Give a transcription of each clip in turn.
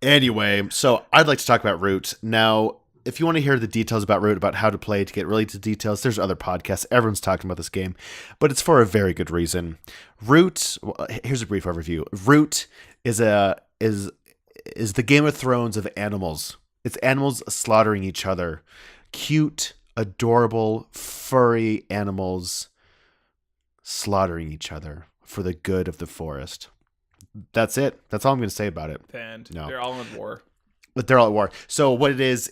Anyway, so I'd like to talk about Root. Now, if you want to hear the details about Root, about how to play, to get really into details, there's other podcasts. Everyone's talking about this game, but it's for a very good reason. Root, well, here's a brief overview. Root is is the Game of Thrones of animals. It's animals slaughtering each other. Cute, adorable, furry animals slaughtering each other for the good of the forest. That's it. That's all I'm going to say about it. And No. they're all in war. But they're all at war. So what it is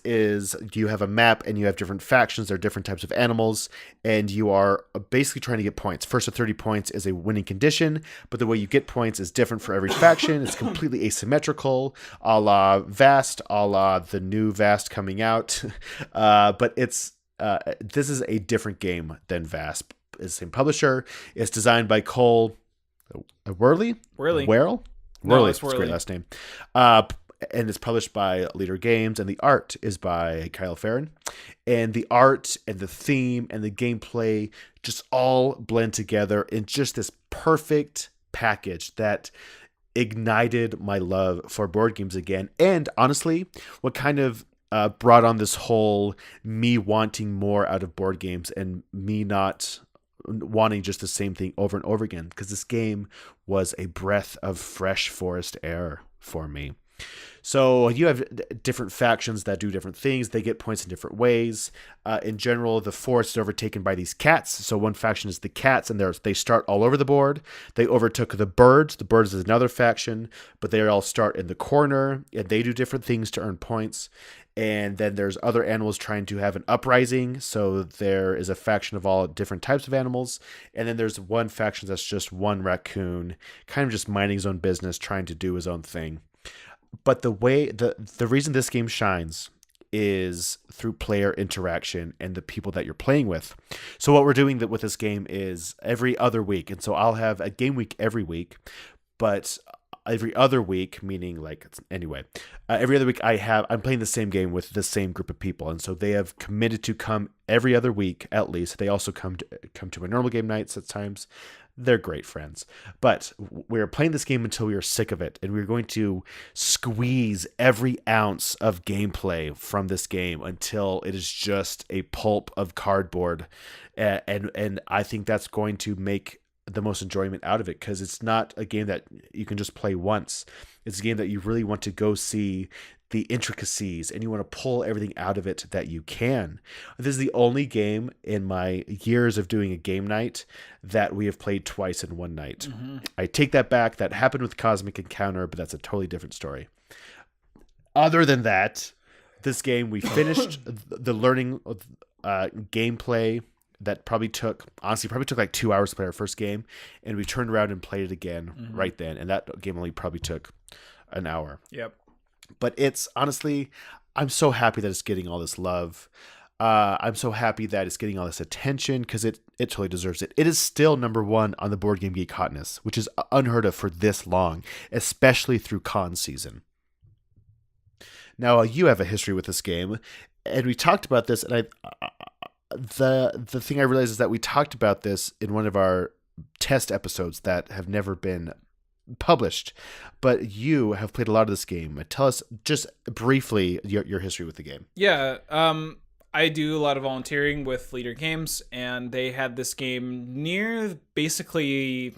you have a map and you have different factions. There are different types of animals, and you are basically trying to get points. First to 30 points is a winning condition, but the way you get points is different for every faction. It's completely asymmetrical, a la Vast, a la the new Vast coming out. But this is a different game than Vast. It's the same publisher. It's designed by Cole Wehrle? Wehrle. Wehrle? No, Wehrle. it's It's a great Wehrle. last name. And it's published by Leader Games, and the art is by Kyle Farron. And the art and the theme and the gameplay just all blend together in just this perfect package that ignited my love for board games again. And honestly, what kind of brought on this whole me wanting more out of board games and me not wanting just the same thing over and over again, because this game was a breath of fresh forest air for me. So you have different factions that do different things. They get points in different ways. In general, the forest is overtaken by these cats. So one faction is the cats, and they start all over the board. They overtook the birds. The birds is another faction, but they all start in the corner, and they do different things to earn points. And then there's other animals trying to have an uprising. So there is a faction of all different types of animals. And then there's one faction that's just one raccoon, kind of just minding his own business, trying to do his own thing. But the reason this game shines is through player interaction and the people that you're playing with. So what we're doing with this game is every other week. And so I'll have a game week every week, but every other week, meaning every other week I'm playing the same game with the same group of people. And so they have committed to come every other week at least. They also come to my normal game nights at times. They're great friends. But we're playing this game until we are sick of it, and we're going to squeeze every ounce of gameplay from this game until it is just a pulp of cardboard. And I think that's going to make the most enjoyment out of it, because it's not a game that you can just play once. It's a game that you really want to go see the intricacies, and you want to pull everything out of it that you can. This is the only game in my years of doing a game night that we have played twice in one night. Mm-hmm. I take that back. That happened with Cosmic Encounter, but that's a totally different story. Other than that, this game, we finished the learning gameplay that probably took like 2 hours to play our first game, and we turned around and played it again right then, and that game only probably took an hour. Yep. But it's honestly, I'm so happy that it's getting all this love. I'm so happy that it's getting all this attention, because it totally deserves it. It is still number one on the Board Game Geek hotness, which is unheard of for this long, especially through con season. Now, you have a history with this game, and we talked about this, and the thing I realized is that we talked about this in one of our test episodes that have never been published, but you have played a lot of this game. Tell us just briefly your history with the game. Yeah, I do a lot of volunteering with Leader Games, and they had this game near basically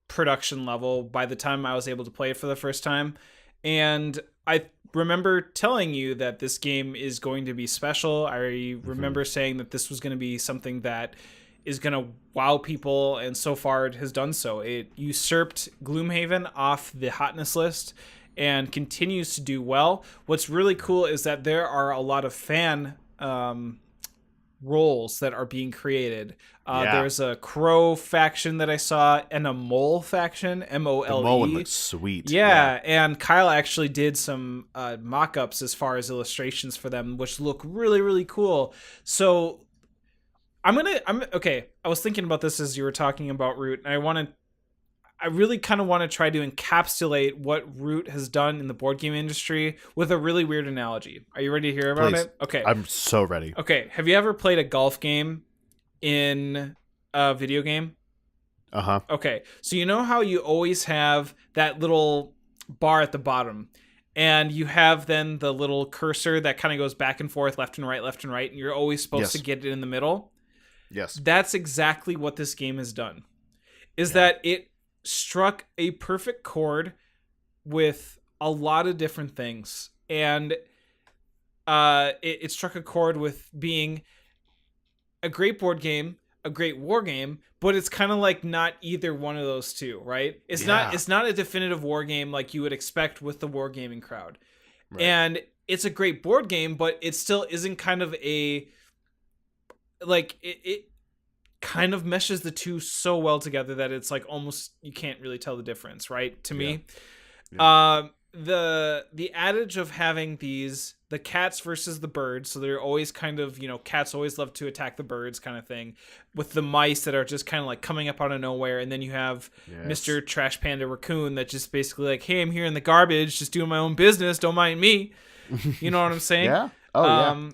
production level by the time I was able to play it for the first time. And I remember telling you that this game is going to be special. I remember saying that this was going to be something that is going to wow people, and so far it has done so. It usurped Gloomhaven off the hotness list and continues to do well. What's really cool is that there are a lot of fan roles that are being created. There's a crow faction that I saw, and a mole faction, MOLE. The mole one looks sweet. Yeah, and Kyle actually did some mock-ups as far as illustrations for them, which look really, really cool. So I'm okay. I was thinking about this as you were talking about Root, and I really kind of want to try to encapsulate what Root has done in the board game industry with a really weird analogy. Are you ready to hear about it? Okay. I'm so ready. Okay. Have you ever played a golf game in a video game? Uh-huh. Okay. So you know how you always have that little bar at the bottom, And you have then the little cursor that kind of goes back and forth, left and right, and you're always supposed to get it in the middle. Yes. That's exactly what this game has done. Is Yeah. that it struck a perfect chord with a lot of different things. And it struck a chord with being a great board game, a great war game, but it's kind of like not either one of those two, right? It's not a definitive war game like you would expect with the wargaming crowd. Right. And it's a great board game, but it still isn't kind of a like it kind of meshes the two so well together that it's like almost you can't really tell the difference, right? To me. Yeah. The adage of having the cats versus the birds, so they're always kind of, cats always love to attack the birds kind of thing, with the mice that are just kind of like coming up out of nowhere, and then you have Mr. Trash Panda Raccoon that just basically like, hey, I'm here in the garbage, just doing my own business, don't mind me. You know what I'm saying? Yeah. Oh, yeah.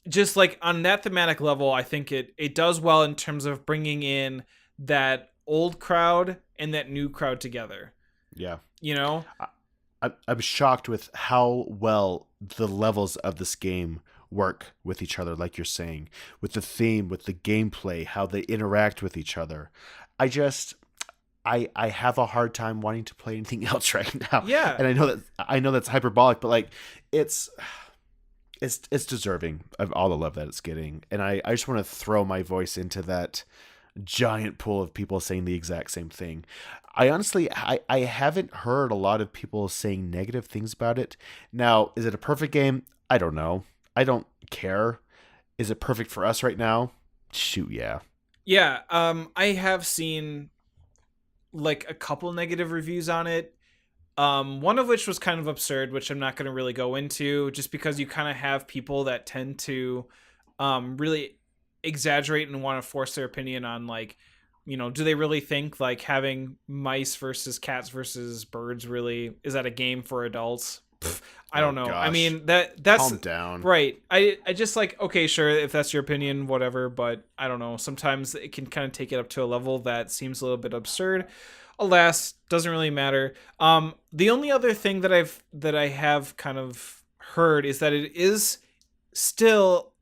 Just like on that thematic level, I think it does well in terms of bringing in that old crowd and that new crowd together. Yeah. I'm shocked with how well the levels of this game work with each other, like you're saying, with the theme, with the gameplay, how they interact with each other. I have a hard time wanting to play anything else right now. Yeah. And I know that's hyperbolic, but like it's deserving of all the love that it's getting. And I just want to throw my voice into that giant pool of people saying the exact same thing. I honestly, I haven't heard a lot of people saying negative things about it. Now, is it a perfect game? I don't know. I don't care. Is it perfect for us right now? Shoot, yeah. Yeah, I have seen like a couple negative reviews on it. One of which was kind of absurd, which I'm not going to really go into, just because you kind of have people that tend to really exaggerate and want to force their opinion on like, do they really think like having mice versus cats versus birds really is that a game for adults? I don't know. Gosh. I mean, that's calm down. Right. I just like, okay, sure, if that's your opinion, whatever, but I don't know. Sometimes it can kind of take it up to a level that seems a little bit absurd. Alas, doesn't really matter. The only other thing that I have kind of heard is that it is still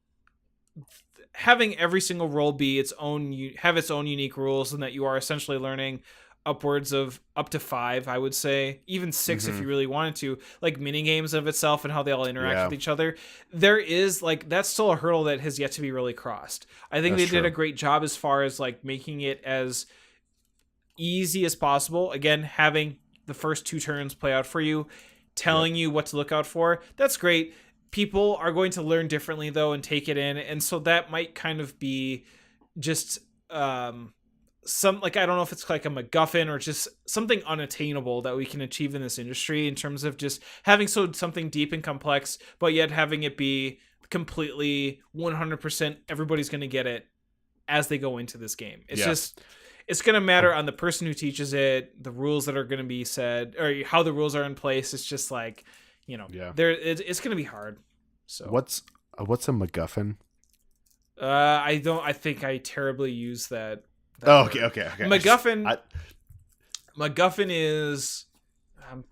having every single role be have its own unique rules, and that you are essentially learning upwards of up to 5, I would say, even 6 if you really wanted to, like mini games of itself and how they all interact with each other. There is like, that's still a hurdle that has yet to be really crossed. I think they did a great job as far as like making it as easy as possible. Again, having the first 2 turns play out for you, telling you what to look out for. That's great. People are going to learn differently though and take it in, and so that might kind of be just some, like, I don't know if it's like a MacGuffin or just something unattainable that we can achieve in this industry in terms of just having something deep and complex, but yet having it be completely 100% everybody's going to get it as they go into this game. It's just, it's going to matter on the person who teaches it, the rules that are going to be said, or how the rules are in place. It's just like, it's going to be hard. So what's a MacGuffin? I think I terribly use that. Okay. MacGuffin. MacGuffin is.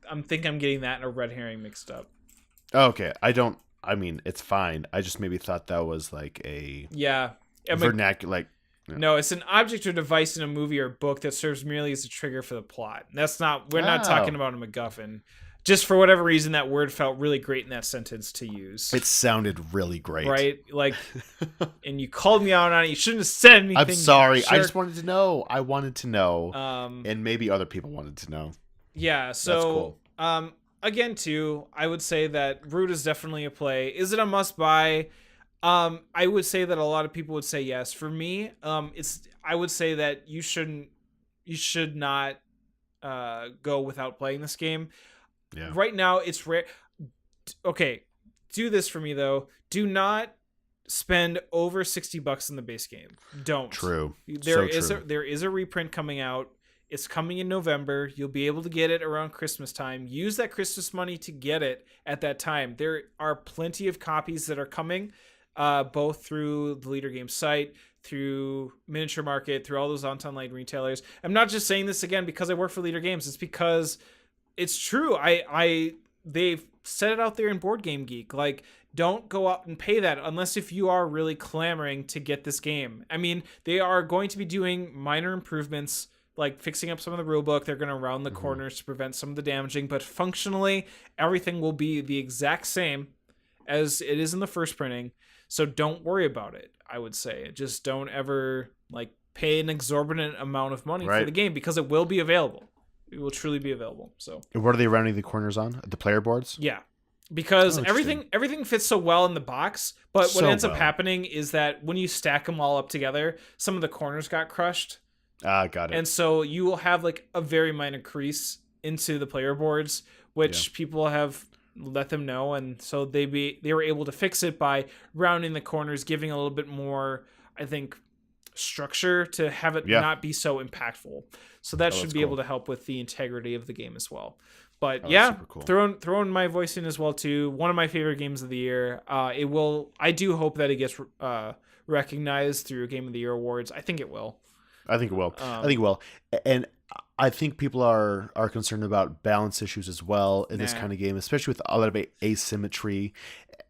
I'm getting that and a red herring mixed up. Okay, I mean, it's fine. I just maybe thought that was like a vernacular. Like, no, it's an object or device in a movie or book that serves merely as a trigger for the plot. That's not. We're not talking about a MacGuffin. Just for whatever reason, that word felt really great in that sentence to use. It sounded really great. Right? Like, and you called me out on it. You shouldn't have said anything. I'm sorry. I just wanted to know. I wanted to know. And maybe other people wanted to know. Yeah, so, that's cool. Again, too, I would say that Root is definitely a play. Is it a must-buy? I would say that a lot of people would say yes. For me, I would say that you should not go without playing this game. Yeah. Right now, it's rare. Okay, do this for me though. Do not spend over $60 in the base game. Don't. True. There is a reprint coming out. It's coming in November. You'll be able to get it around Christmas time. Use that Christmas money to get it at that time. There are plenty of copies that are coming, both through the Leader Games site, through Miniature Market, through all those online retailers. I'm not just saying this again because I work for Leader Games. It's because it's true. I they've set it out there in Board Game Geek. Like, don't go out and pay that unless if you are really clamoring to get this game. I mean, they are going to be doing minor improvements, like fixing up some of the rulebook. They're going to round the corners to prevent some of the damaging, but functionally, everything will be the exact same as it is in the first printing. So don't worry about it, I would say. Just don't ever like pay an exorbitant amount of money for the game, because it will be available. It will truly be available. So what are they rounding the corners on? The player boards? Yeah. Because everything fits so well in the box, but what ends up happening is that when you stack them all up together, some of the corners got crushed. Got it. And so you will have like a very minor crease into the player boards, which people have let them know, and so they were able to fix it by rounding the corners, giving a little bit more, I think, structure to have it not be so impactful. So that should be able to help with the integrity of the game as well. But cool. throwing my voice in as well too. One of my favorite games of the year. I do hope that it gets recognized through Game of the Year awards. I think it will. I think it will. And I think people are concerned about balance issues as well in this kind of game, especially with a lot of asymmetry.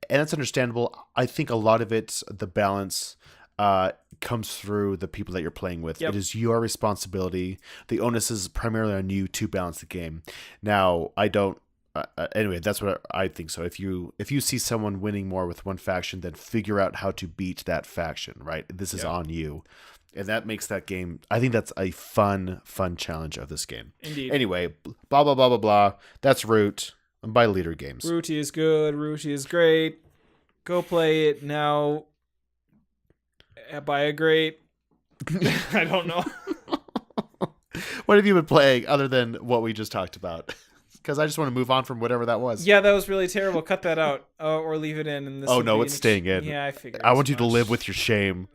And that's understandable. I think a lot of it, the balance, comes through the people that you're playing with. It is your responsibility. The onus is primarily on you to balance the game. Now, I don't. Anyway, that's what I think. So if you see someone winning more with one faction, then figure out how to beat that faction. Right? This is on you. And that makes that game, I think that's a fun challenge of this game. Indeed. Anyway, blah, blah, blah, blah, blah. That's Root by Leder Games. Root is good. Root is great. Go play it now. Buy a great. I don't know. What have you been playing other than what we just talked about? Because I just want to move on from whatever that was. Yeah, that was really terrible. Cut that out or leave it in. And this no, it's staying in. Yeah, I figured. I want you to live with your shame.